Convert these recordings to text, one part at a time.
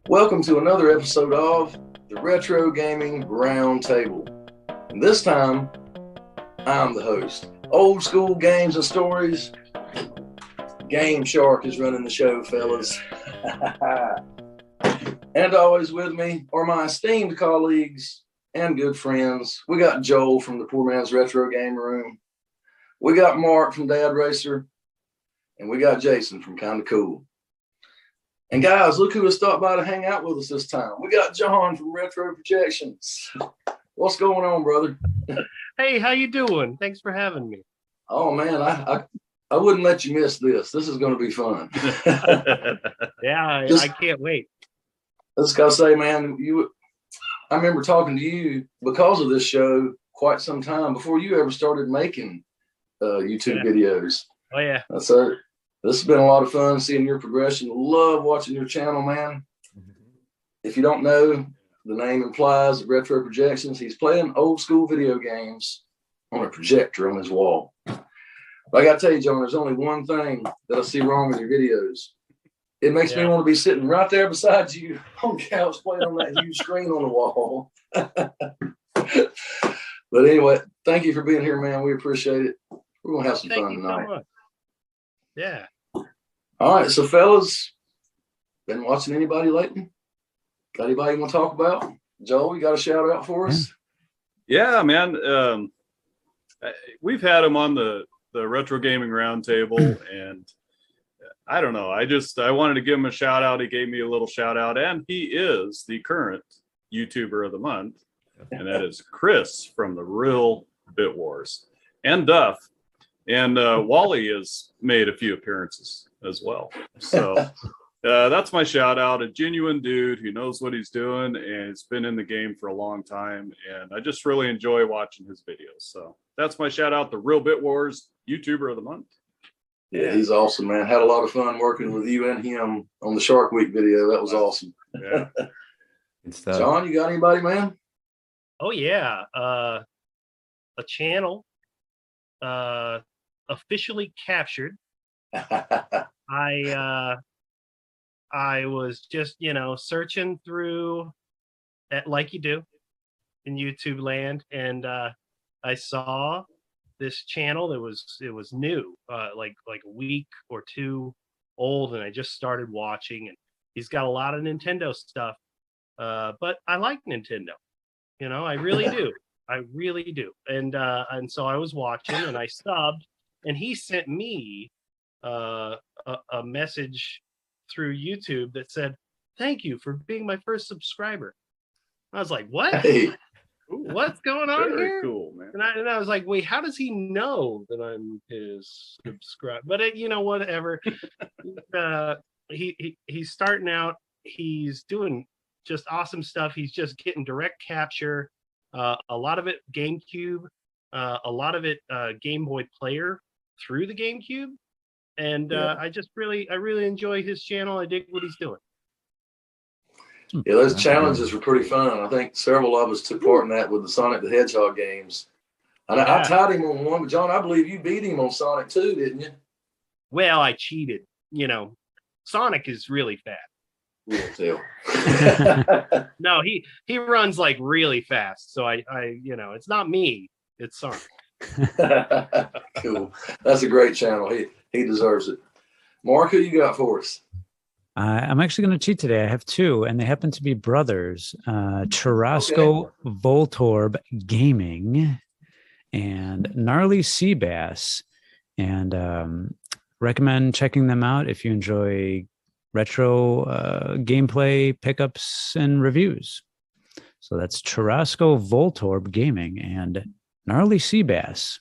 Welcome to another episode of the Retro Gaming Roundtable. And this time, I'm the host. Old school games and stories. Game Shark is running the show, fellas. And always with me are my esteemed colleagues and good friends. We got Joel from the Poor Man's Retro Game Room. We got Mark from Dad Racer. And we got Jason from Kinda Cool. And guys, look who has stopped by to hang out with us this time. We got John from Retro Projections. What's going on, brother? Hey, how you doing? Thanks for having me. Oh man, I wouldn't let you miss this. This is going to be fun. Yeah, I can't wait. I just gotta say, man, I remember talking to you because of this show quite some time before you ever started making YouTube videos. Oh yeah. So this has been a lot of fun seeing your progression. Love watching your channel, man. If you don't know, the name implies that Retro Projections. He's playing old school video games on a projector on his wall. But I got to tell you, John, there's only one thing that I see wrong with your videos. It makes me want to be sitting right there beside you on the couch playing on that huge screen on the wall. But anyway, thank you for being here, man. We appreciate it. We're going to have some fun tonight. So yeah. All right. So, fellas, been watching anybody lately? Got anybody you want to talk about? Joel, you got a shout out for us? Yeah, man. We've had him on the Retro Gaming Roundtable, and I don't know. I wanted to give him a shout out. He gave me a little shout out, and he is the current YouTuber of the month, and that is Chris from the Real Bit Wars, and Duff, and Wally has made a few appearances as well. So that's my shout out. A genuine dude who knows what he's doing and has been in the game for a long time, and I just really enjoy watching his videos. So that's my shout out. The Real Bit Wars YouTuber of the month. Yeah, he's awesome, man. Had a lot of fun working with you and him on the Shark Week video. That was awesome. Yeah. John, you got anybody, man? Oh yeah. A channel officially captured. I was just, searching through like you do in YouTube land, and I saw this channel that it was new, like a week or two old, and I just started watching, and he's got a lot of Nintendo stuff, but I like Nintendo, I really do. I really do. And so I was watching, and I subbed, and he sent me a message through YouTube that said, "Thank you for being my first subscriber." I was like, "What? Hey. What's going on Very here?" cool, man. And I was like, "Wait, how does he know that I'm his subscriber?" But whatever. He's starting out. He's doing just awesome stuff. He's just getting direct capture. A lot of it GameCube, a lot of it Game Boy Player through the GameCube. And I really enjoy his channel. I dig what he's doing. Yeah, those challenges were pretty fun. I think several of us took part in that with the Sonic the Hedgehog games. And I tied him on one, but John, I believe you beat him on Sonic 2, didn't you? Well, I cheated. Sonic is really fast. We'll tell. No, he runs like really fast. So I it's not me, it's Sonic. Cool. That's a great channel. He deserves it. Mark, who you got for us? I'm actually going to cheat today. I have two, and they happen to be brothers. Tarasco Voltorb Gaming and Gnarly Seabass. And recommend checking them out if you enjoy retro gameplay, pickups, and reviews. So that's Tarasco Voltorb Gaming and Gnarly Seabass.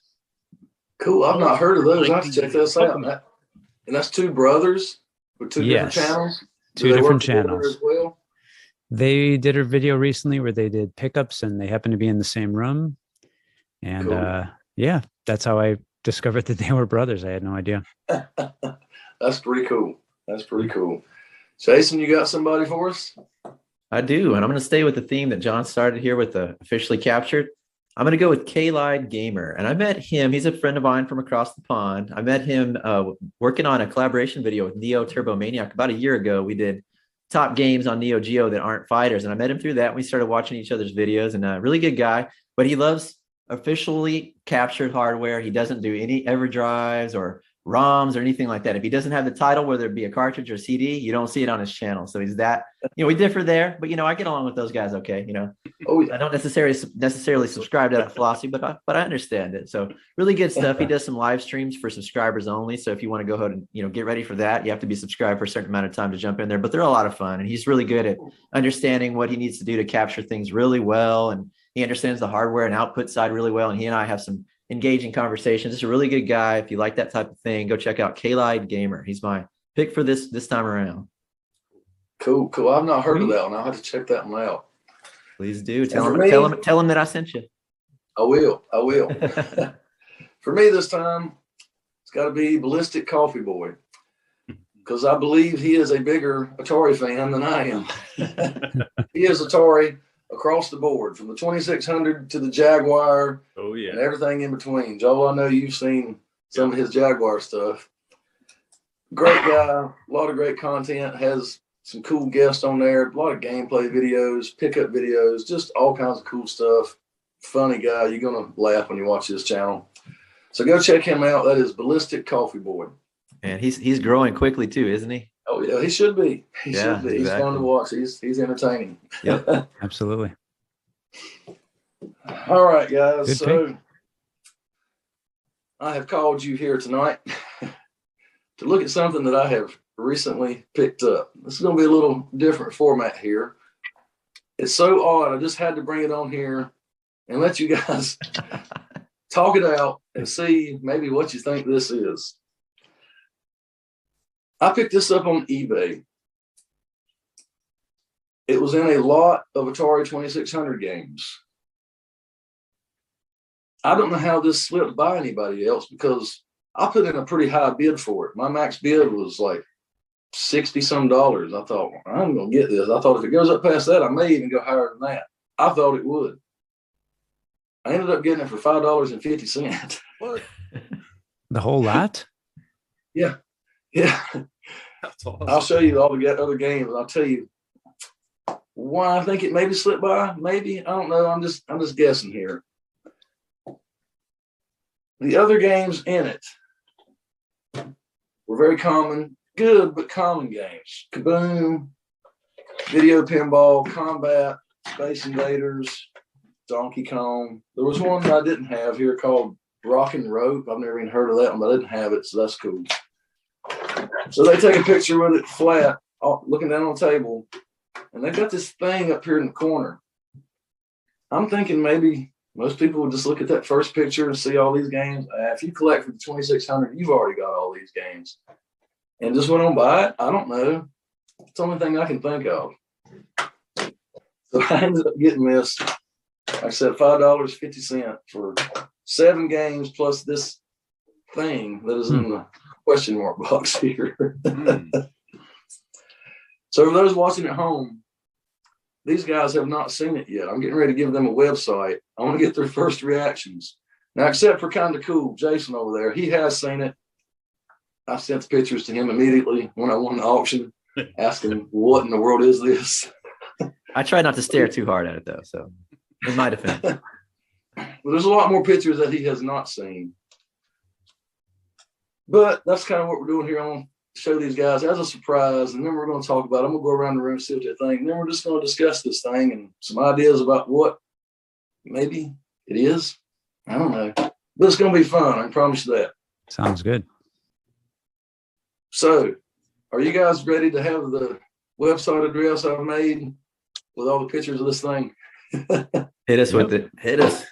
Cool. I've not heard of those. I have to check those out. And that's two brothers with two different channels? Two different channels. As well? They did a video recently where they did pickups, and they happened to be in the same room. And cool. That's how I discovered that they were brothers. I had no idea. That's pretty cool. That's pretty cool. Jason, you got somebody for us? I do, and I'm going to stay with the theme that John started here with the officially captured. I'm going to go with K-Lied Gamer, and I met him. He's a friend of mine from across the pond. I met him working on a collaboration video with Neo Turbo Maniac about a year ago. We did top games on Neo Geo that aren't fighters. And I met him through that. We started watching each other's videos, and a really good guy, but he loves officially captured hardware. He doesn't do any EverDrives or ROMs or anything like that. If he doesn't have the title, whether it be a cartridge or CD, you don't see it on his channel. So he's that, we differ there, but I get along with those guys. Okay. Oh, yeah. I don't necessarily subscribe to that philosophy, but I understand it. So really good stuff. He does some live streams for subscribers only. So if you want to go ahead and, get ready for that, you have to be subscribed for a certain amount of time to jump in there, but they're a lot of fun. And he's really good at understanding what he needs to do to capture things really well. And he understands the hardware and output side really well. And he and I have some engaging conversations. He's a really good guy. If you like that type of thing, go check out K-Lied Gamer. He's my pick for this time around. Cool. I've not heard of that one. I'll have to check that one out. Please do. Tell him that I sent you. I will. For me this time, it's got to be Ballistic Coffee Boy, because I believe he is a bigger Atari fan than I am. He is Atari across the board, from the 2600 to the Jaguar. Oh yeah, and everything in between. Joel, I know you've seen some of his Jaguar stuff. Great guy, a lot of great content, has some cool guests on there, a lot of gameplay videos, pickup videos, just all kinds of cool stuff. Funny guy. You're going to laugh when you watch his channel. So go check him out. That is Ballistic Coffee Boy. And he's growing quickly too, isn't he? Oh yeah, he should be. He Yeah, should be. exactly. He's fun to watch. He's entertaining. Yep. Absolutely. All right, guys. Good So pick. I have called you here tonight to look at something that I have recently picked up. This is going to be a little different format here. It's so odd. I just had to bring it on here and let you guys talk it out and see maybe what you think this is. I picked this up on eBay. It was in a lot of Atari 2600 games. I don't know how this slipped by anybody else, because I put in a pretty high bid for it. My max bid was like $60 some. I thought, I'm going to get this. I thought if it goes up past that, I may even go higher than that. I thought it would. I ended up getting it for $5.50. what? The whole lot? Yeah. That's awesome. I'll show you all the other games. I'll tell you why I think it maybe slipped by. Maybe, I don't know. I'm just guessing here. The other games in it were very common, good but common games. Kaboom, Video Pinball, Combat, Space Invaders, Donkey Kong. There was one that I didn't have here called Rock and Rope. I've never even heard of that one, but I didn't have it, so that's cool. So they take a picture with it flat, looking down on the table, and they've got this thing up here in the corner. I'm thinking maybe most people would just look at that first picture and see all these games. If you collect for the 2600, you've already got all these games. And just went on by it. I don't know. It's the only thing I can think of. So I ended up getting this, like I said, $5.50 for 7 games plus this thing that is in the question mark box here. So for those watching at home, these guys have not seen it yet. I'm getting ready to give them a website. I want to get their first reactions. Now, except for kind of cool Jason over there, he has seen it. I sent the pictures to him immediately when I won the auction, asking, what in the world is this? I try not to stare too hard at it though, so in my defense. But there's a lot more pictures that he has not seen. But that's kind of what we're doing here. I'm going to show these guys as a surprise, and then we're going to talk about it. I'm going to go around the room and see what they think. And then we're just going to discuss this thing and some ideas about what maybe it is. I don't know. But it's going to be fun. I can promise you that. Sounds good. So, are you guys ready to have the website address I've made with all the pictures of this thing? Hit us with it. Hit us.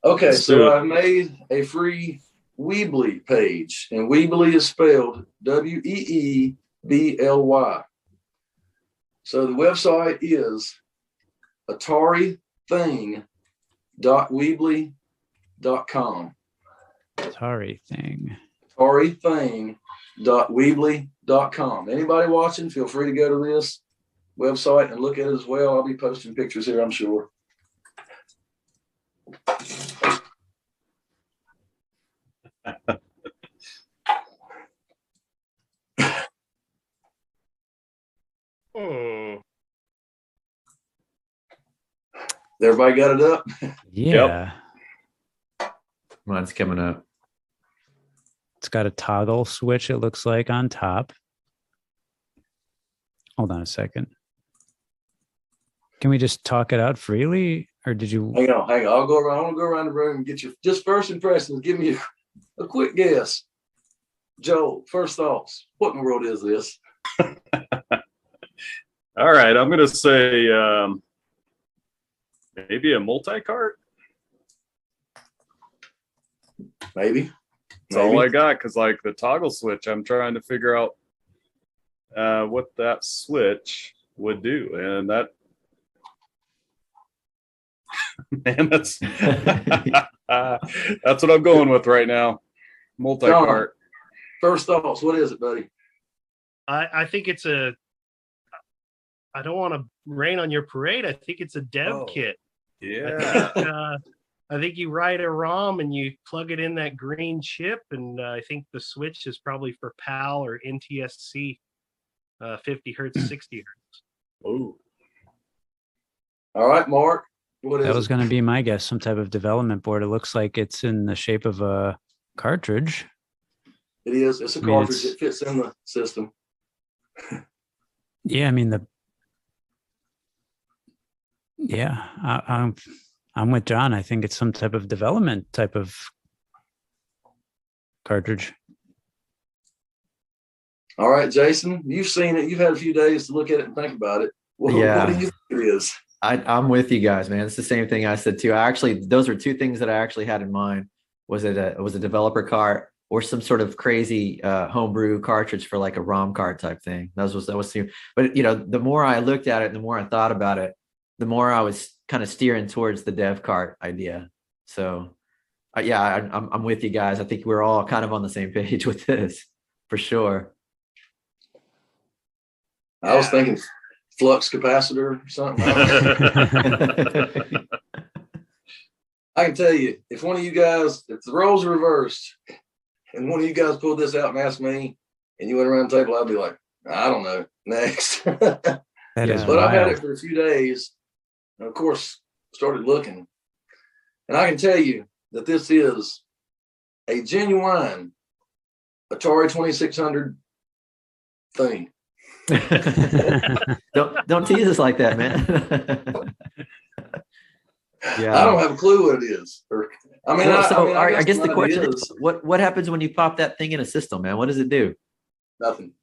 Okay, Let's do so it. I've made a free Weebly page, and Weebly is spelled Weebly. So the website is AtariThing.weebly.com. Atari thing. AtariThing.weebly.com. Anybody watching, feel free to go to this website and look at it as well. I'll be posting pictures here, I'm sure. Everybody got it up? Yeah. Mine's coming up. It's got a toggle switch, it looks like, on top. Hold on a second. Can we just talk it out freely? Or did you? Hang on. I'll go around. I want to go around the room and get your just first impressions. Give me a quick guess. Joel, first thoughts. What in the world is this? All right, I'm gonna say maybe a multi-cart. Maybe. That's all I got, because like the toggle switch, I'm trying to figure out what that switch would do, and that man, that's that's what I'm going with right now. Multi-cart. First thoughts. What is it, buddy? I think it's a. I don't want to rain on your parade. I think it's a dev kit. Yeah. I think you write a ROM and you plug it in that green chip, and I think the switch is probably for PAL or NTSC, 50 hertz, 60 hertz. Ooh. All right, Mark. What is That was it? going to be my guess, some type of development board. It looks like it's in the shape of a cartridge. It is. It's a I mean, cartridge. It fits in the system. Yeah, I mean I'm with John. I think it's some type of development type of cartridge. All right, Jason, you've seen it. You've had a few days to look at it and think about it. What do you think it is? I'm with you guys, man. It's the same thing I said too. Those are two things that I actually had in mind. Was it a developer cart or some sort of crazy homebrew cartridge for like a ROM card type thing? That was but the more I looked at it and the more I thought about it, the more I was kind of steering towards the dev cart idea. So I'm with you guys. I think we're all kind of on the same page with this for sure. I was thinking flux capacitor or something. I can tell you, if the roles are reversed and one of you guys pulled this out and asked me and you went around the table, I'd be like, I don't know, next. That is But I've had wild. it for a few days and of course started looking. And I can tell you that this is a genuine Atari 2600 thing. Don't tease us like that, man. Yeah, I don't have a clue what it is. I guess the what it question is. is, what happens when you pop that thing in a system, man? What does it do? Nothing.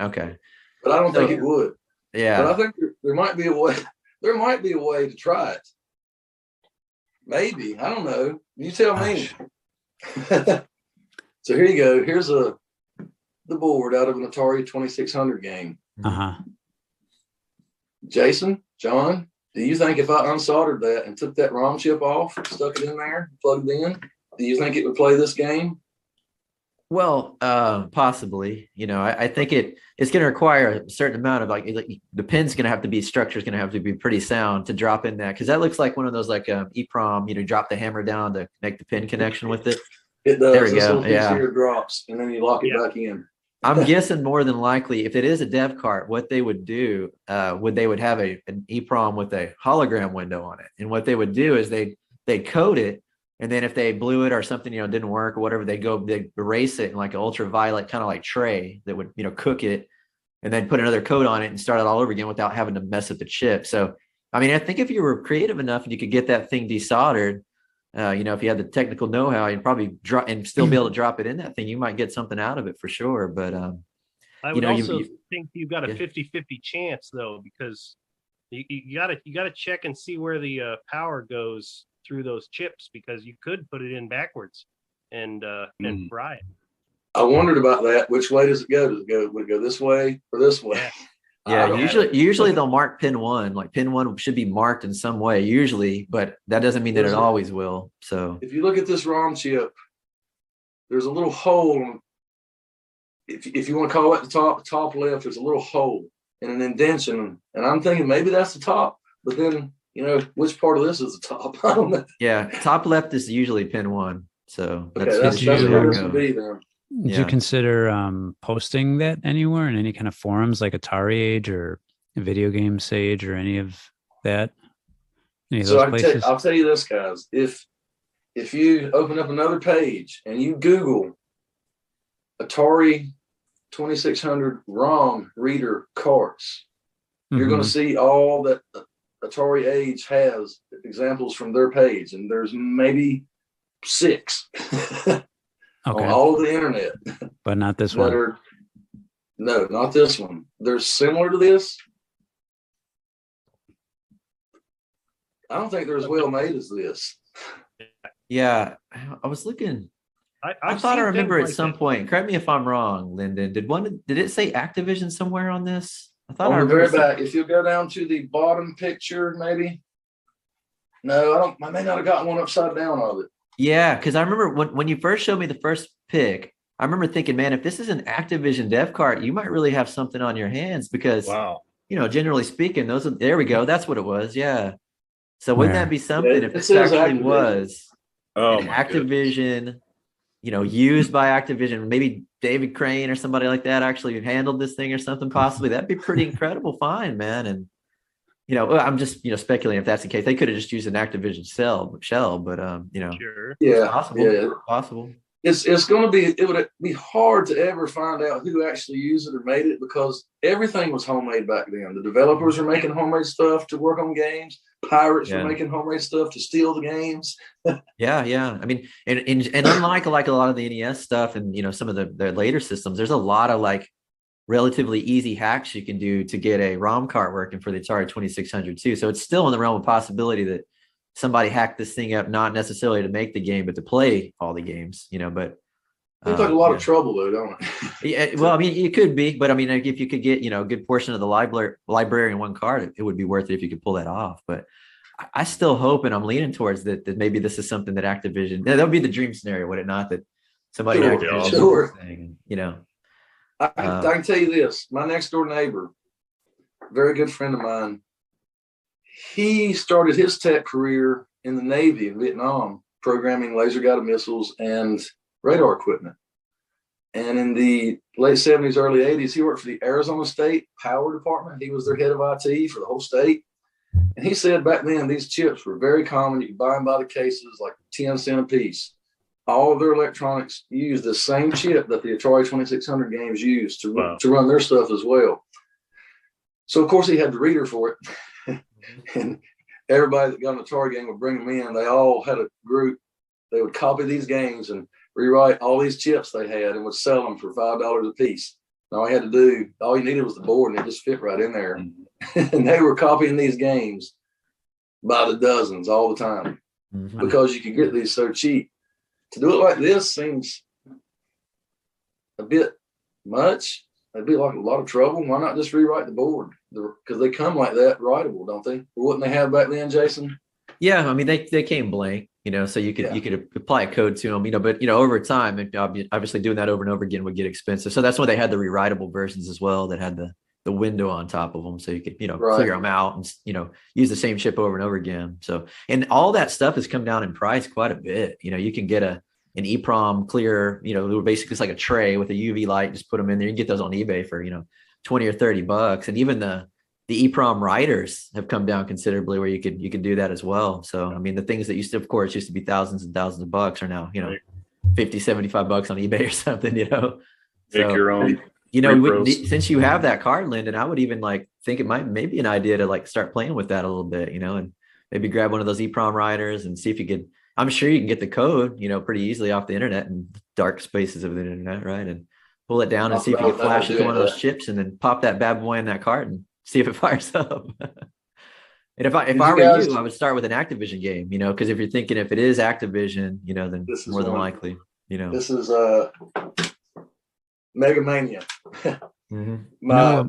Okay. But I don't think it would. Yeah. But I think there might be a way. There might be a way to try it. Maybe. I don't know. You tell me. So here you go. Here's the board out of an Atari 2600 game. Uh-huh. Jason, John, do you think if I unsoldered that and took that ROM chip off, stuck it in there, plugged it in, do you think it would play this game? Well, possibly. I think it's going to require a certain amount of like the pin's going to have to be structure's going to have to be pretty sound to drop in that, because that looks like one of those like EEPROM. Drop the hammer down to make the pin connection with it. It does. There we this go. little piece here drops, and then you lock it back in. I'm guessing more than likely, if it is a dev cart, what they would do, they would have an EEPROM with a hologram window on it, and what they would do is they code it, and then if they blew it or something didn't work or whatever, they erase it in like an ultraviolet kind of like tray that would cook it, and then put another code on it and start it all over again without having to mess up the chip. So, I mean, I think if you were creative enough and you could get that thing desoldered. If you had the technical know-how, you'd probably drop and still be able to drop it in that thing. You might get something out of it for sure. But I would also think you've got a 50-50 chance though, because you gotta check and see where the power goes through those chips, because you could put it in backwards and fry it. I wondered about that. Which way does it go? Would it go this way or this way? Yeah, usually they'll mark pin one. Like pin one should be marked in some way usually, but that doesn't mean that it always will. So if you look at this ROM chip, there's a little hole. If you want to call it the top left, there's a little hole and an indentation. And I'm thinking maybe that's the top, but then which part of this is the top? I don't know. Yeah, top left is usually pin one. So that's where this would be then. Did you consider posting that anywhere in any kind of forums like Atari Age or Video Game Sage or any of that? Any of So those places? I'll tell you this, guys. If you open up another page and you Google Atari 2600 ROM reader carts, you're going to Mhm. see all that Atari Age has examples from their page, and there's maybe 6 on Okay, all of the internet but not this that one. are. No, not this one. They're similar to this. I don't think they're as well made as this. Yeah, I was looking. I I've thought I seen remember things at like some that. point. Correct me if I'm wrong, Lyndon. Did it say Activision somewhere on this? I thought I On the remember. very back, if you go down to the bottom picture, maybe. No, I don't. I may not have gotten one upside down of it. Yeah, because I remember when you first showed me the first pick, I remember thinking, man, if this is an Activision dev cart, you might really have something on your hands because, Wow. generally speaking, those are, there we go. That's what it was. Yeah. So wouldn't Where? that be something Yeah, if it this says actually Activision. was Oh an my goodness. Activision, used by Activision, maybe David Crane or somebody like that actually handled this thing or something possibly. That'd be pretty incredible find, man. And I'm just speculating if that's the case. They could have just used an Activision shell, but Sure. it's Yeah, possible. yeah. Possible. It's going to be. It would be hard to ever find out who actually used it or made it because everything was homemade back then. The developers were making homemade stuff to work on games. Pirates were Yeah. making homemade stuff to steal the games. Yeah. I mean, and unlike like a lot of the NES stuff and some of the later systems, there's a lot of like relatively easy hacks you can do to get a ROM cart working for the Atari 2600 too. So it's still in the realm of possibility that somebody hacked this thing up, not necessarily to make the game, but to play all the games, but It took a lot of trouble though, don't it? yeah, well, I mean, it could be, but I mean, if you could get, a good portion of the library in one card, it would be worth it if you could pull that off. But I still hope, and I'm leaning towards that maybe this is something that Activision, that would be the dream scenario, would it not? That somebody Sure, at Activision did sure. this thing, I can tell you this: my next door neighbor, very good friend of mine, he started his tech career in the Navy in Vietnam, programming laser guided missiles and radar equipment. And in the late 70s, early 80s, he worked for the Arizona State Power Department. He was their head of IT for the whole state. And he said back then these chips were very common. You could buy them by the cases, like 10 cents a piece. All of their electronics used the same chip that the Atari 2600 games used to run their stuff as well. So, of course, he had the reader for it. And everybody that got an Atari game would bring them in. They all had a group. They would copy these games and rewrite all these chips they had and would sell them for $5 a piece. And all you needed was the board, and it just fit right in there. And they were copying these games by the dozens all the time because you could get these so cheap. To do it like this seems a bit much. It'd be like a lot of trouble. Why not just rewrite the board? Because they come like that, writable, don't they? Or wouldn't they have back then, Jason? Yeah, I mean they came blank, so you could apply a code to them, but over time, obviously doing that over and over again would get expensive. So that's why they had the rewritable versions as well that had the window on top of them, so you could clear them out and use the same chip over and over again. So, and all that stuff has come down in price quite a bit. You can get an EEPROM clear, basically it's like a tray with a UV light. Just put them in there. You can get those on eBay for $20 or $30, and even the EEPROM writers have come down considerably where you could do that as well. So, I mean, the things that used to be thousands and thousands of bucks are now, $50, $75 on eBay or something, Make so, your own. Since you have that card, Lyndon, I would even think it might maybe an idea to start playing with that a little bit, and maybe grab one of those EEPROM writers and see if you could. I'm sure you can get the code, pretty easily off the internet and dark spaces of the internet, right? And pull it down and see if you can flash it to one of those chips and then pop that bad boy in that card and see if it fires up. And if I were you, I would start with an Activision game, because if you're thinking if it is Activision, then more than likely, This is Mega Mania. My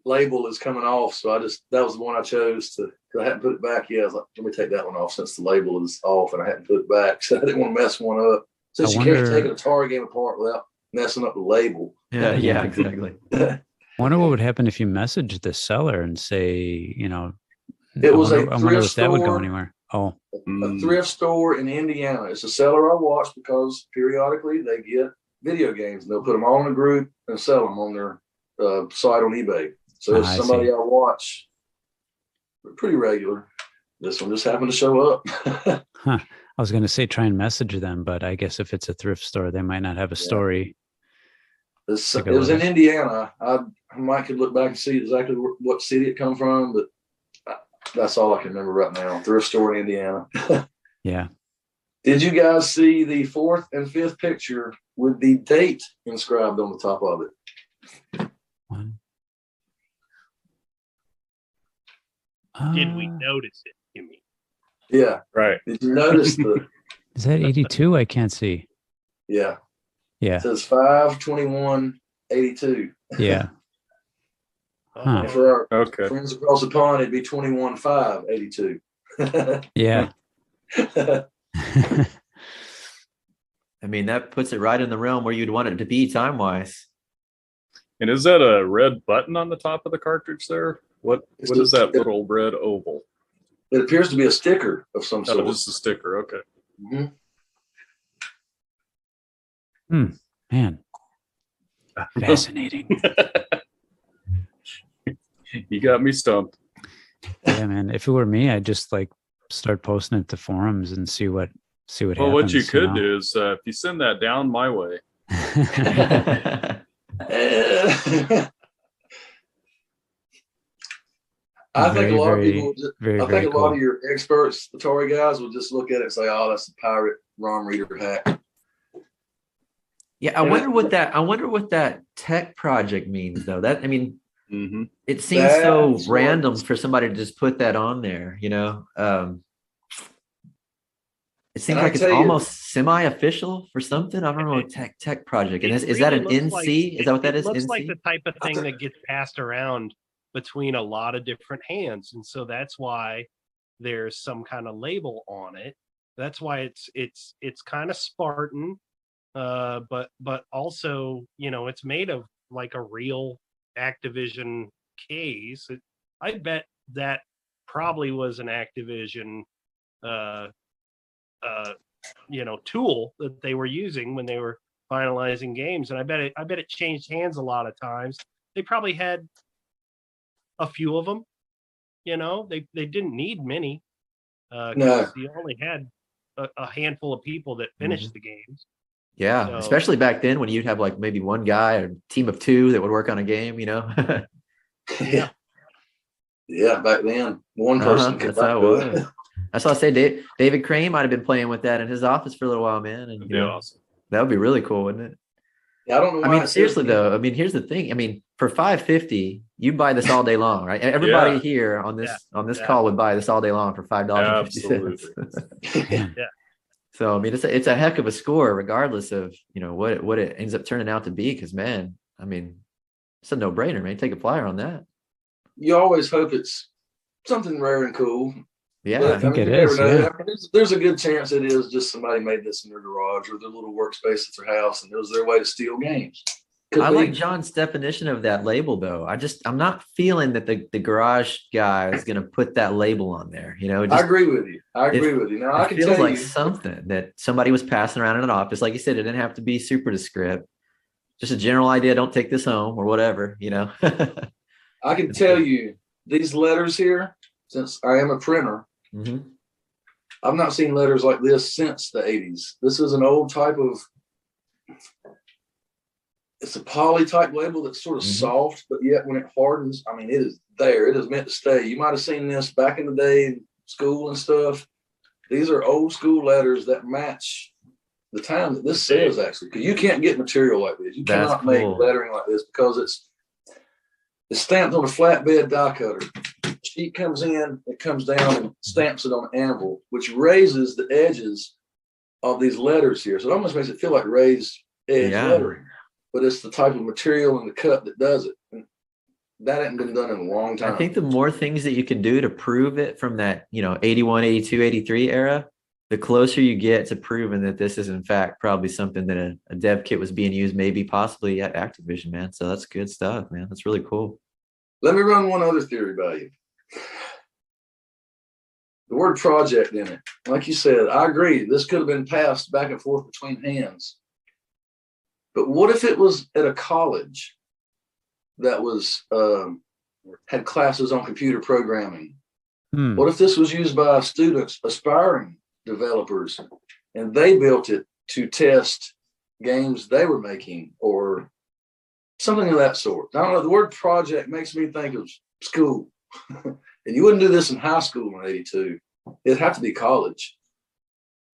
label is coming off, so that was the one I chose to. I hadn't put it back yet. I was like, let me take that one off since the label is off, and I hadn't put it back, so I didn't want to mess one up. Since you can't take an Atari game apart without messing up the label. Yeah, exactly. I wonder what would happen if you messaged the seller and say, it was I wonder if that would go anywhere. Oh, a thrift store in Indiana. It's a seller I watch because periodically they get video games and they'll put them all in a group and sell them on their site on eBay. So it's somebody I watch pretty regular. This one just happened to show up. Huh. I was going to say try and message them, but I guess if it's a thrift store, they might not have a story. It go was with in it. Indiana. I might could look back and see exactly what city it come from, but that's all I can remember right now. Thrift store in Indiana. Yeah. Did you guys see the 4th and 5th picture with the date inscribed on the top of it? One. Did we notice it? You mean? Yeah. Right. Did you notice the? Is that 82? I can't see. Yeah. Yeah. It says 5/21/82. Yeah. Huh. And for our Okay. friends across the pond, it'd be 21/5/82. Yeah. I mean, that puts it right in the realm where you'd want it to be time wise. And is that a red button on the top of the cartridge there? What It's is just- that little red oval? It appears to be a sticker of some Oh, sort. just a sticker. Okay. Mhm. Man. Fascinating. You got me stumped. Yeah, man. If it were me, I'd just like start posting it to forums and see what Well, happens. what you could do is if you send that down my way. I think a lot of people, very, I very think a lot cool. of your experts, Atari guys, will just look at it and say, "Oh, that's a pirate ROM reader hack." Yeah, I wonder what that tech project means though. That I mean, Mm-hmm. it seems so That's what- random for somebody to just put that on there, you know. It seems And I like it's tell you- almost semi-official for something. I don't know, tech project. And is that an really looks NC? like- Is that what that it is? looks NC? like the type of thing that gets passed around between a lot of different hands, and so that's why there's some kind of label on it. That's why it's kind of Spartan, but also, you know, it's made of like a real Activision case. I bet that probably was an Activision you know, tool that they were using when they were finalizing games, and I bet it changed hands a lot of times. They probably had a few of them, you know. They didn't need many, No. because you only had a handful of people that finished Mhm. the games. Yeah, So- especially back then when you'd have like maybe one guy or a team of two that would work on a game, you know. Yeah. Yeah, back then, one person could That's how it do was. That's why I say David Crane might have been playing with that in his office for a little while, man. And That'd you be know, awesome. that would be really cool, wouldn't it? Yeah, I don't know. I why mean, it says- seriously though, I mean, here's the thing. I mean, for $5.50, you buy this all day long, right? Everybody Yeah. here on this Yeah. call would buy this all day long for $5.50. Man. So I mean, it's a heck of a score, regardless of, you know, what it ends up turning out to be. Because man, I mean, it's a no brainer, man. Take a flyer on that. You always hope it's something rare and cool. Yeah, But, I think you it never is, know. yeah. I mean, there's a good chance it is just somebody made this in their garage or their little workspace at their house, and it was their way to steal games. Could I be. like John's definition of that label, though. I'm not feeling that the garage guy is going to put that label on there. You know, I just, agree with you. I agree with you. Now I it can feels tell like you. something that somebody was passing around in an office. Like you said, it didn't have to be super descript. Just a general idea. Don't take this home or whatever. You know. I can tell you these letters here, since I am a printer, Mhm. I've not seen letters like this since the 80s. This is an old type of, it's a poly type label that's sort of Mhm. soft, but yet when it hardens, I mean, it is there. It is meant to stay. You might have seen this back in the day in school and stuff. These are old school letters that match the time that this says, actually, because you can't get material like this. You That's cannot make cool. lettering like this because it's stamped on a flatbed die cutter. Sheet comes in, it comes down and stamps it on an anvil, which raises the edges of these letters here. So it almost makes it feel like raised edge Yeah. lettering, but it's the type of material and the cut that does it. And that hasn't been done in a long time. I think the more things that you can do to prove it from that, you know, 81, 82, 83 era, the closer you get to proving that this is in fact probably something that a dev kit was being used, maybe possibly at Activision, man. So that's good stuff, man. That's really cool. Let me run one other theory by you. The word project in it. Like you said, I agree. This could have been passed back and forth between hands. But what if it was at a college that was had classes on computer programming? What if this was used by students, aspiring developers, and they built it to test games they were making or something of that sort? I don't know. The word project makes me think of school. And you wouldn't do this in high school in 82. It'd have to be college.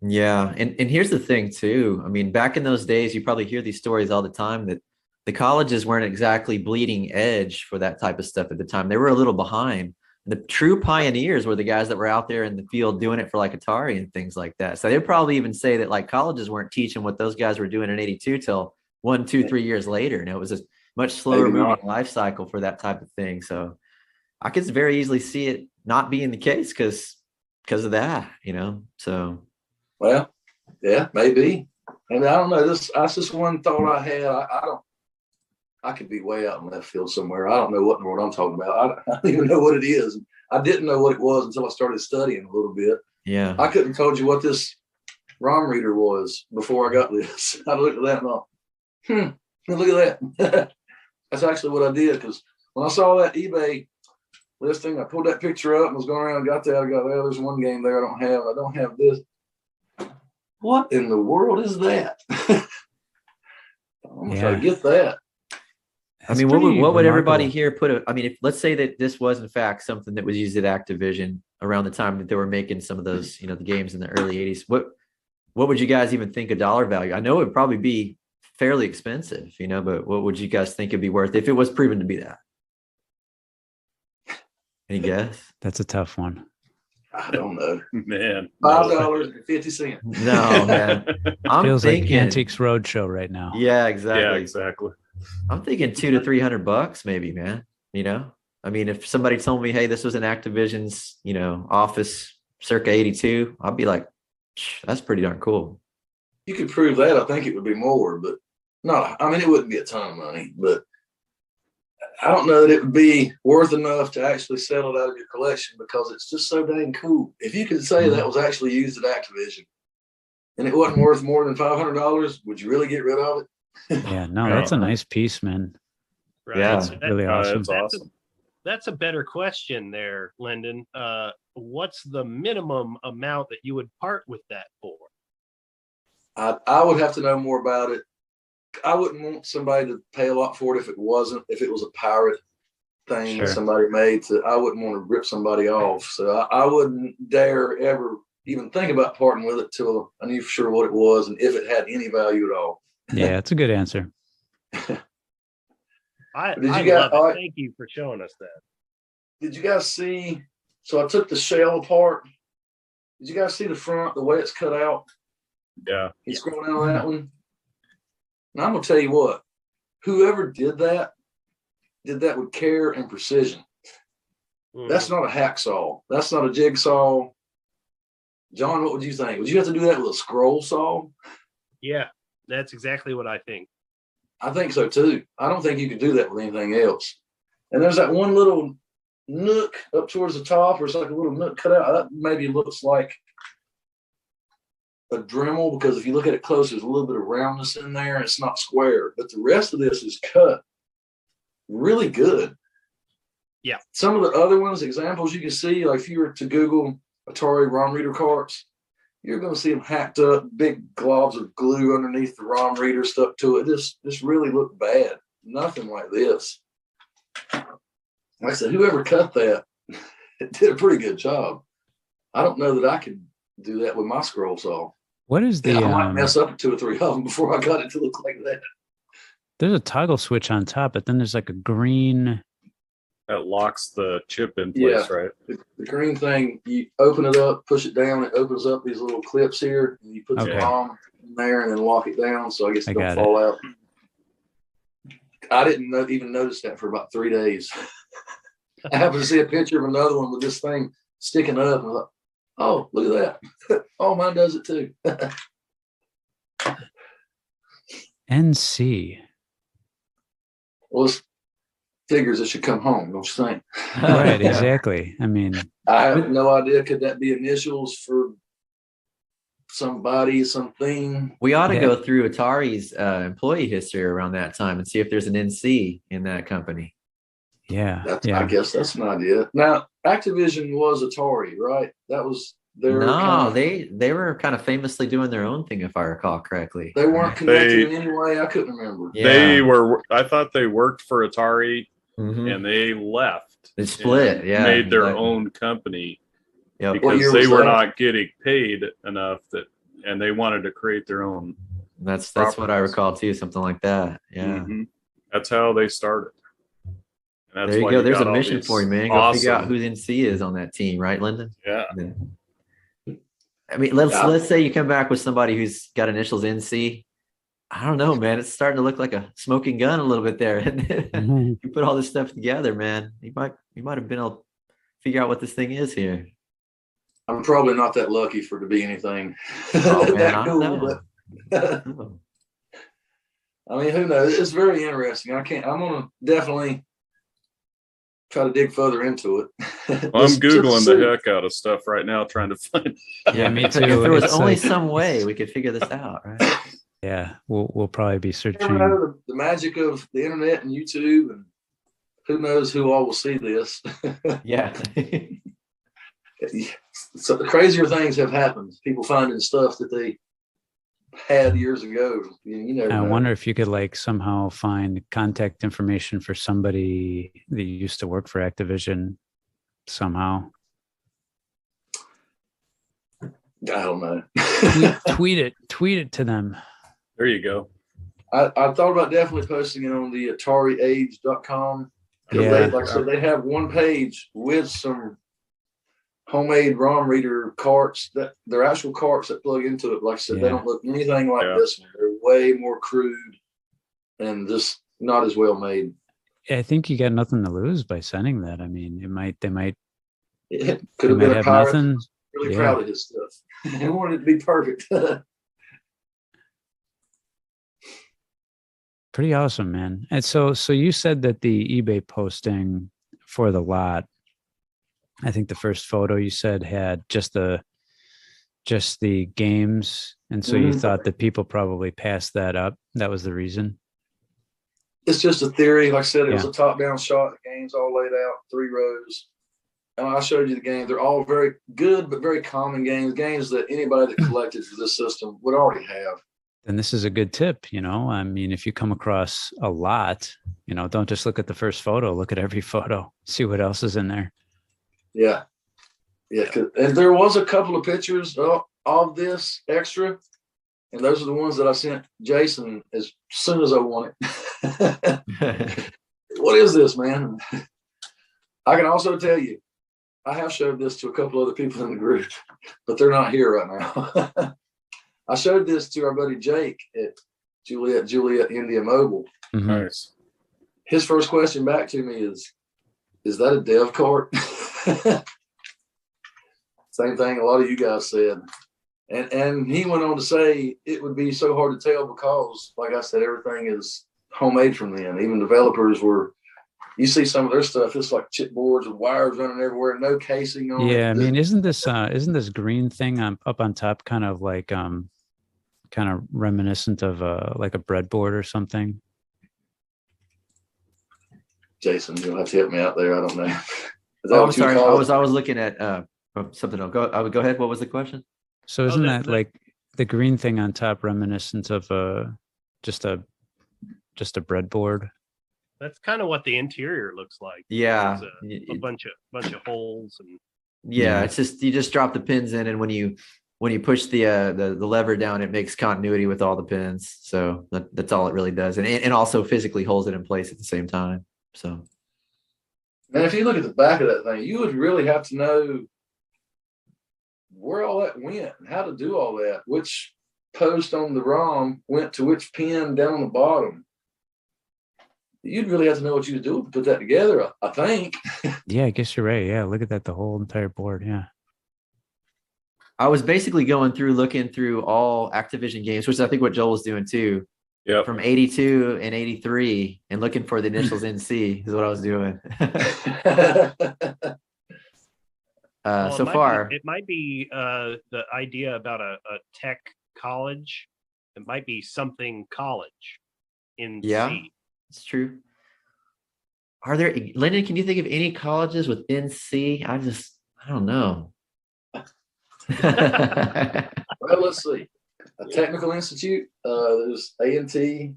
Yeah. And here's the thing too. I mean, back in those days, you probably hear these stories all the time that the colleges weren't exactly bleeding edge for that type of stuff at the time. They were a little behind. The true pioneers were the guys that were out there in the field doing it for like Atari and things like that. So they'd probably even say that like colleges weren't teaching what those guys were doing in 82 till 1, 2, 3 years later. And it was a much slower moving life cycle for that type of thing. So I could very easily see it not being the case because of that, so. Well, yeah, maybe. And I don't know, that's just one thought I had. I could be way out in left field somewhere. I don't know what in the world I'm talking about. I don't even know what it is. I didn't know what it was until I started studying a little bit. Yeah. I couldn't have told you what this ROM reader was before I got this. I looked at that and thought, look at that. That's actually what I did, because when I saw that eBay listing, I pulled that picture up and was going around and got that. I got, there's one game there I don't have this. What in the world is that? I'm going to try to get that. I mean, what would everybody here put if let's say that this was in fact something that was used at Activision around the time that they were making some of those, the games in the early 80s, what would you guys even think a dollar value? I know it would probably be fairly expensive, but what would you guys think it'd be worth if it was proven to be that? Any guess? That's a tough one. I don't know. Man. $5.50. No, man. Feels like Antiques Roadshow right now. Yeah, exactly. Yeah, exactly. I'm thinking $200 to $300 maybe, man. I mean, if somebody told me, hey, this was an Activision's, office circa 82, I'd be like, that's pretty darn cool. You could prove that. I think it would be more, but it wouldn't be a ton of money, but I don't know that it would be worth enough to actually sell it out of your collection, because it's just so dang cool. If you could say that was actually used at Activision and it wasn't worth more than $500, would you really get rid of it? Yeah, no, that's a nice piece, man. Right. Yeah, So really awesome. That's awesome. That's a better question there, Lyndon. What's the minimum amount that you would part with that for? I would have to know more about it. I wouldn't want somebody to pay a lot for it if it was a pirate thing that somebody made. I wouldn't want to rip somebody off. So I wouldn't dare ever even think about parting with it till I knew for sure what it was and if it had any value at all. Yeah, it's a good answer. I love it. Thank you for showing us that. Did you guys see? So I took the shell apart. Did you guys see the front, the way it's cut out? Yeah. You scroll down on that one. And I'm going to tell you what, whoever did that with care and precision. That's not a hacksaw. That's not a jigsaw. John, what would you think? Would you have to do that with a scroll saw? Yeah, that's exactly what I think. I think so too. I don't think you could do that with anything else. And there's that one little nook up towards the top where it's like a little nook cut out. That maybe looks like a Dremel, because if you look at it close, there's a little bit of roundness in there and it's not square. But the rest of this is cut really good. Yeah. Some of the other ones, examples you can see, like if you were to Google Atari ROM reader carts, you're going to see them hacked up, big globs of glue underneath the ROM reader stuck to it. This really looked bad. Nothing like this. Like I said, whoever cut that did a pretty good job. I don't know that I could do that with my scroll saw. What is the? I might mess up 2 or 3 of them before I got it to look like that. There's a toggle switch on top, but then there's like a green. That locks the chip in place, right? The green thing, you open it up, push it down, it opens up these little clips here, and you put the ROM in there and then lock it down so I guess it don't fall out. I didn't even notice that for about 3 days. I happened to see a picture of another one with this thing sticking up, and I thought, oh, look at that. Oh, mine does it too. NC. Well, it's figures it should come home, don't you think? Right, exactly. I mean, I have no idea. Could that be initials for somebody, something? We ought to go through Atari's employee history around that time and see if there's an NC in that company. Yeah. I guess that's an idea. Now, Activision was Atari, right? That was their No, kind of, they were kind of famously doing their own thing, if I recall correctly. they weren't connected They- in any way. I couldn't remember. They Yeah. were. I thought they worked for Atari, Mhm. and they left. They split, and yeah, made their exactly. own company Yep. What because year they was were that? not getting paid enough and they wanted to create their own. That's what I properties. recall too, something like that. Yeah. Mhm. That's how they started. And that's There you why go. There's a got all mission these for you, man. Go figure out awesome- who the NC is on that team, right, Lyndon? Yeah. I mean, let's Yeah. let's say you come back with somebody who's got initials NC. I don't know, man. It's starting to look like a smoking gun a little bit there. Mhm. You put all this stuff together, man. You might have been able to figure out what this thing is here. I'm probably not that lucky for it to be anything Oh man, that I cool, don't know. but Oh. I mean, who knows? It's very interesting. I'm gonna definitely try to dig further into it. Well, I'm Just to Googling see. the heck out of stuff right now, trying to find. Yeah, me If too. there was It's only like- some way we could figure this out, right? Yeah, we'll probably be You never searching. know the magic of the internet and YouTube, and who knows who all will see this. Yeah. So the crazier things have happened. People finding stuff that they had years ago. You never I know. wonder if you could like somehow find contact information for somebody that used to work for Activision somehow. I don't know. Tweet it to them. There you go. I thought about definitely posting it on the AtariAge.com. Yeah. They, like I said, they have one page with some homemade ROM reader carts that they're actual carts that plug into it. Like I said, they Yeah. don't look anything like Yeah. this one. They're way more crude and just not as well made. I think you got nothing to lose by sending that. I mean, they might It could they have might been a have pirate. nothing. Really Yeah. proud of his stuff. He wanted it to be perfect. Pretty awesome, man. And so you said that the eBay posting for the lot, I think the first photo you said had just the games, and so you Mhm. thought that people probably passed that up. That was the reason. It's just a theory. Like I said, it was Yeah. a top-down shot. The game's all laid out, 3 rows. And I showed you the games. They're all very good, but very common games that anybody that collected for this system would already have. And this is a good tip, you know. I mean, if you come across a lot, you know, don't just look at the first photo, look at every photo, see what else is in there. Yeah. Yeah. And there was a couple of pictures of this extra, and those are the ones that I sent Jason as soon as I won it. What is this, man? I can also tell you, I have showed this to a couple other people in the group, but they're not here right now. I showed this to our buddy Jake at Juliet India Mobile. Mhm. Nice. His first question back to me is that a dev cart? Same thing a lot of you guys said. And he went on to say it would be so hard to tell because, like I said, everything is homemade from them. Even developers you see some of their stuff, it's like chipboards with wires running everywhere, no casing on it. Yeah, I mean, isn't this green thing up on top kind of like kind of reminiscent of like a breadboard or something? Jason, you'll have to help me out there. I don't know. Is that Oh, I'm what you sorry. call it? I was looking at something else. Go ahead. What was the question? So isn't that- that like the green thing on top reminiscent of just a breadboard? That's kind of what the interior looks like. Yeah. There's a bunch of holes and Yeah, Yeah. it's just you just drop the pins in, and when you push the lever down, it makes continuity with all the pins. So that's all it really does, and also physically holds it in place at the same time. So Man, if you look at the back of that thing, you would really have to know where all that went and how to do all that. Which post on the ROM went to which pin down on the bottom. You'd really have to know what you was doing to put that together, I think. Yeah, I guess you're right. Yeah, look at that, the whole entire board. Yeah. I was basically going through looking through all Activision games, which is I think what Joel was doing too, Yep. from 82 and 83, and looking for the initials NC is what I was doing. well, So far, it might be the idea about a tech college. It might be something college in Yeah. C. it's true. Are there, Lyndon, can you think of any colleges with NC? I don't know. Well, let's see. A technical institute. There's A&T.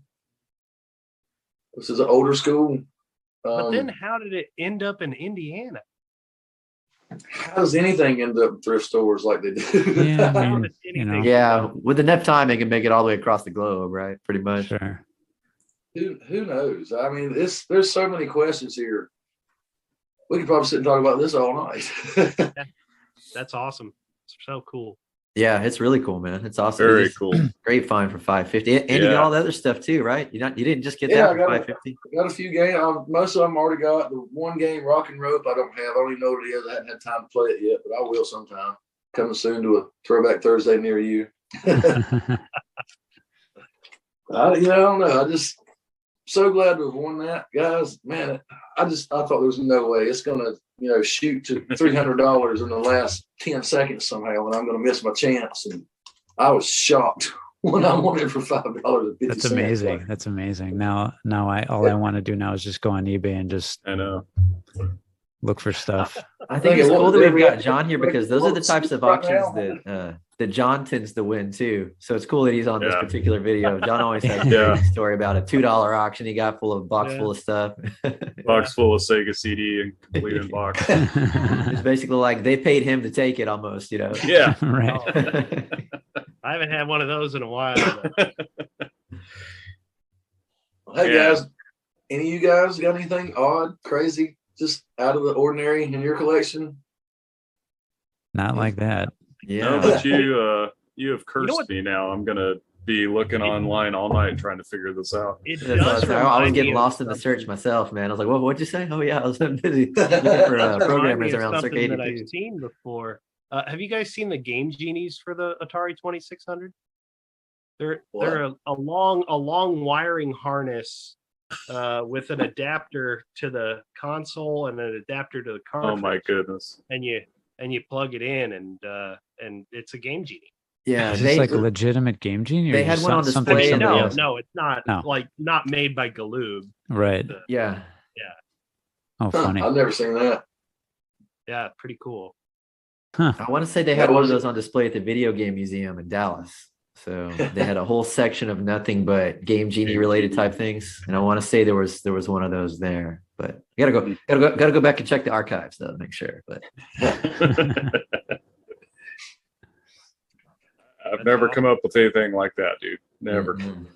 This is an older school. But then how did it end up in Indiana? How does anything end up in thrift stores like they do? Yeah, I How mean, did you know, anything Yeah, end up? with enough time, they can make it all the way across the globe, right? Pretty much. sure. Who knows? I mean, there's so many questions here. We could probably sit and talk about this all night. That's awesome. It's so cool. Yeah, it's really cool, man. It's awesome. Very It's cool. Great find for 550. And you got Yeah. all the other stuff too, right? You didn't just get Yeah, that I for got it. 550. Got a few games. Most of them already got. The one game, Rock and Rope, I don't have. I don't even know what it is. I haven't had time to play it yet, but I will sometime. Coming soon to a Throwback Thursday near you. I don't know. I just so glad to have won that, guys. Man, I thought there was no way it's gonna, shoot to $300 in the last 10 seconds somehow, and I'm gonna miss my chance. And I was shocked when I won it for $5.50. That's amazing. That's amazing. Now all I want to do now is just go on eBay and just I know. look for stuff. I think it's Thinking, cool that what- we've got John here because those are the What's types of right auctions now? that John tends to win too. So it's cool that he's on this Yeah. particular video. John always has a Yeah. great story about a $2 auction he got box Yeah. full of stuff. Box full of Sega CD and complete in box. It's basically like they paid him to take it almost, Yeah. Right. I haven't had one of those in a while. Hey Yeah. guys, any of you guys got anything odd, crazy, just out of the ordinary in your collection? Not like that. Yeah. No, but you have cursed what? me now. I'm gonna be looking online all night trying to figure this out. It That's what I does was saying. I was remind getting me of lost in the search something. myself, man. I was like, what'd you say? Oh, yeah, I was busy looking for It does remind me programmers of around Circa something that 82. I've seen before. Have you guys seen the Game Genies for the Atari 2600? They're a long wiring harness with an adapter to the console and an adapter to the cartridge. Oh my goodness. And you plug it in and it's a Game Genie. Yeah, Is this like a legitimate Game Genie? Or they had just one on something display in somebody the- else- No, it's not No. not made by Galoob. Right. Yeah. Oh, funny. I've never seen that. Yeah, pretty cool. Huh. I want to say they had one of those on display at the Video Game Museum in Dallas. So they had a whole section of nothing but Game Genie related type things, and I want to say there was one of those there. But you gotta go back and check the archives though to make sure. But I've never come up with anything like that, dude. Never. Mhm.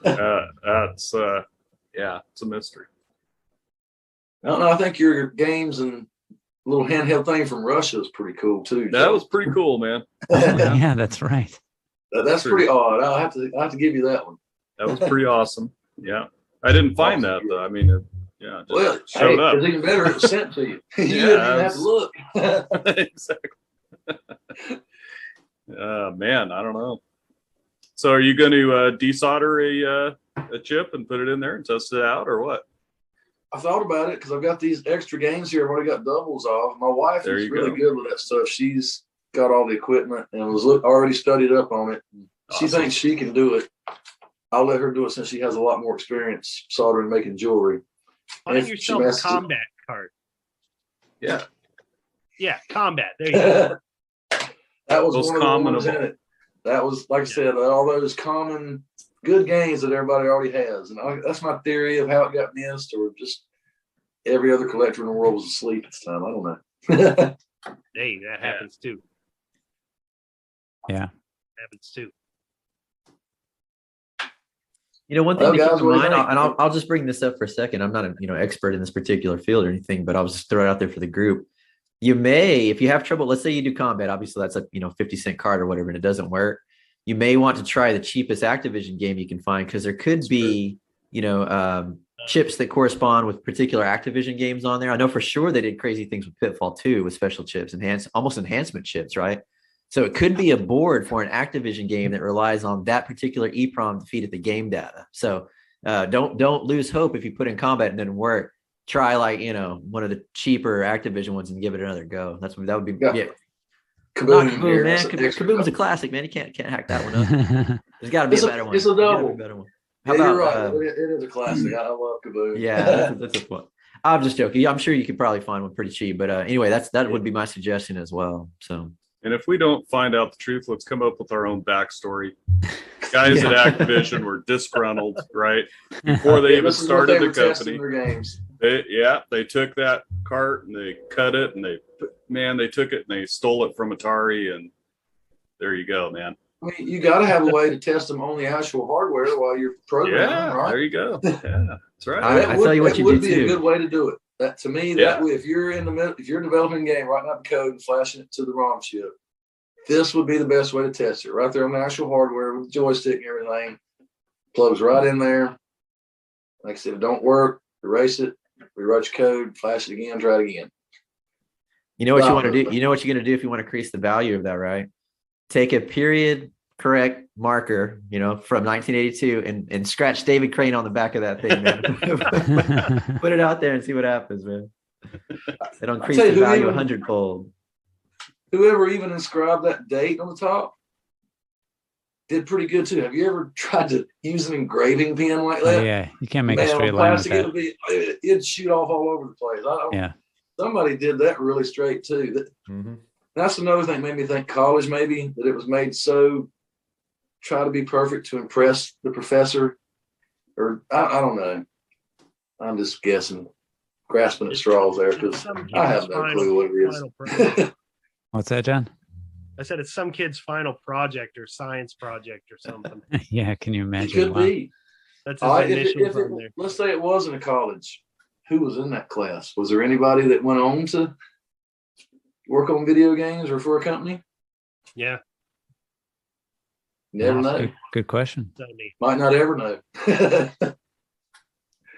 That's it's a mystery. I don't know. I think your games and little handheld thing from Russia is pretty cool too. That Joe. was pretty cool, man. Yeah, that's right. That's pretty odd. I'll have to give you that one. That was pretty awesome. Yeah. I didn't find that though. I mean, just Well, showed hey, up. it's even better. It was sent to you. You Yeah, didn't even it have to was- look. Exactly. Man, I don't know. So, are you going to desolder a chip and put it in there and test it out, or what? I thought about it because I've got these extra games here. I've already got doubles off. My wife There is you really go. good with that stuff. She's got all the equipment and was already studied up on it. She Awesome. thinks she can do it. I'll let her do it since she has a lot more experience soldering and making jewelry. Find If she yourself a messes it- combat card. Yeah. Yeah, combat. There you go. That was Most one of the common ones of in all. it. That was, like I said, all those common good games that everybody already has. And that's my theory of how it got missed, or just every other collector in the world was asleep at the time. I don't know. Hey, that happens too. Yeah. Happens too. one thing Well, to guys, keep in what do you mind, think? and I'll just bring this up for a second. I'm not an expert in this particular field or anything, but I'll just throw it out there for the group. You may, if you have trouble, let's say you do combat, obviously that's a 50-cent card or whatever, and it doesn't work. You may want to try the cheapest Activision game you can find, because there could be, chips that correspond with particular Activision games on there. I know for sure they did crazy things with Pitfall 2 with special chips, almost enhancement chips, right? So it could be a board for an Activision game that relies on that particular EEPROM to feed it the game data. So don't lose hope if you put in combat and it didn't work. Try one of the cheaper Activision ones and give it another go. That would be Yeah. yeah. Kaboom, Not Kaboom, here. man. That's an extra Kaboom was a double. classic, man. You can't hack that one up. There's got to be It's a a- better one. it's a There's gotta be double. better one. Yeah, you're right. It is a classic. I love Kaboom. Yeah, that's a fun. I'm just joking. I'm sure you could probably find one pretty cheap. But anyway, that would be my suggestion as well. So. And if we don't find out the truth, let's come up with our own backstory. Guys at Activision were disgruntled, right? Before they even started the company. They took that cart and they cut it and they took it and they stole it from Atari, and there you go, man. I mean, you got to have a way to test them on the actual hardware while you're programming, right? There you go. Yeah, that's right. I tell you what you do would be too. a good way to do it. That to me, that way, if you're developing a game, writing out the code and flashing it to the ROM chip, this would be the best way to test it. Right there on the actual hardware with the joystick and everything, plugs right in there. Like I said, if it don't work, erase it, rewrite your code, flash it again, try it again. You know what you want to do? You know what you're going to do if you want to increase the value of that, right? Take a period correct marker, from 1982 and scratch David Crane on the back of that thing, man. Put it out there and see what happens, man. It'll increase the value 100-fold. Whoever even inscribed that date on the top did pretty good too. Have you ever tried to use an engraving pen like that? Oh, yeah, you can't make a straight line with that. It'd shoot off all over the place. Somebody did that really straight too. That's another thing made me think college, maybe, that it was made so try to be perfect to impress the professor, or I don't know. I'm just guessing, grasping at straws there, because I have no clue what it is. What's that, John? I said it's some kid's final project or science project or something. Yeah, can you imagine? It could be. That's his initials on there. Let's say it wasn't a college. Who was in that class? Was there anybody that went on to work on video games or for a company? Yeah. Never know. Good question. Might not ever know.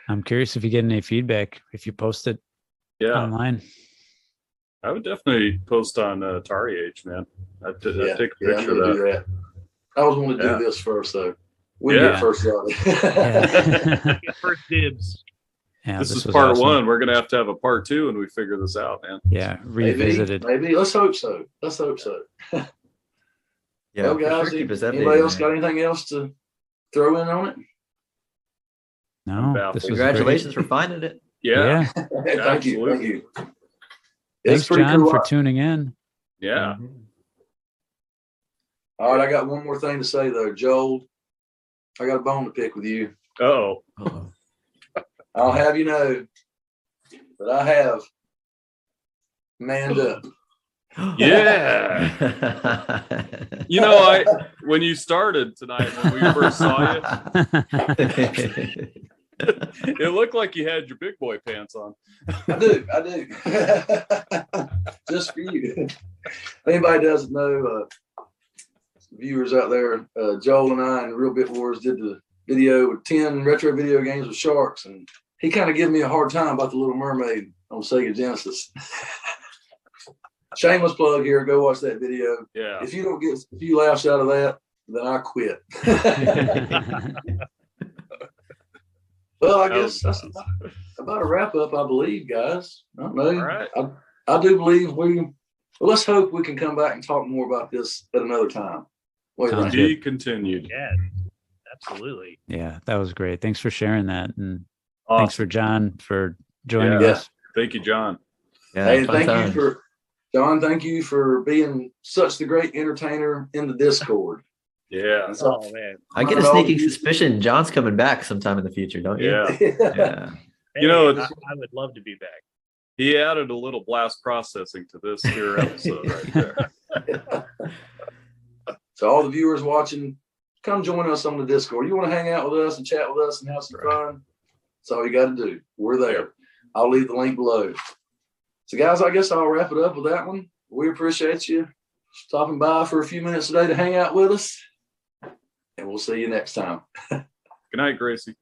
I'm curious if you get any feedback if you post it online. I would definitely post on Atari Age, man. I'd take a picture of that. I was going to do this first, though. We get first shot. First dibs. Yeah, this is part awesome. 1. We're going to have a part 2 when we figure this out, man. Yeah, revisited. Maybe. Let's hope so. Yeah, well, guys, sure, anybody else got anything else to throw in on it? No. Congratulations for finding it. Yeah. Thank you. Thanks, John, for tuning in. Yeah. All right, I got one more thing to say, though. Joel, I got a bone to pick with you. Uh-oh. I'll have you know that I have manned up. Yeah. When you started tonight, when we first saw you, it looked like you had your big boy pants on. I do. Just for you. If anybody doesn't know, viewers out there, Joel and I and Real Bit Wars did the video with 10 retro video games with sharks, and he kind of gave me a hard time about the Little Mermaid on Sega Genesis. Shameless plug here. Go watch that video. Yeah. If you don't get a few laughs out of that, then I quit. Well, I guess that's about a wrap up, I believe, guys. I don't know. All right. I do believe let's hope we can come back and talk more about this at another time. To be continued. Yeah, absolutely. Yeah, that was great. Thanks for sharing that. And thanks for John for joining us. Thank you, John. Yeah, hey, thank you for being such the great entertainer in the Discord. Yeah. Oh man. I get a sneaking suspicion John's coming back sometime in the future, don't you? Yeah. Yeah. Hey, I would love to be back. He added a little blast processing to this here episode right there. So all the viewers watching, come join us on the Discord. You want to hang out with us and chat with us and have some fun? That's all you got to do. We're there. I'll leave the link below. So guys, I guess I'll wrap it up with that one. We appreciate you stopping by for a few minutes today to hang out with us. And we'll see you next time. Good night, Gracie.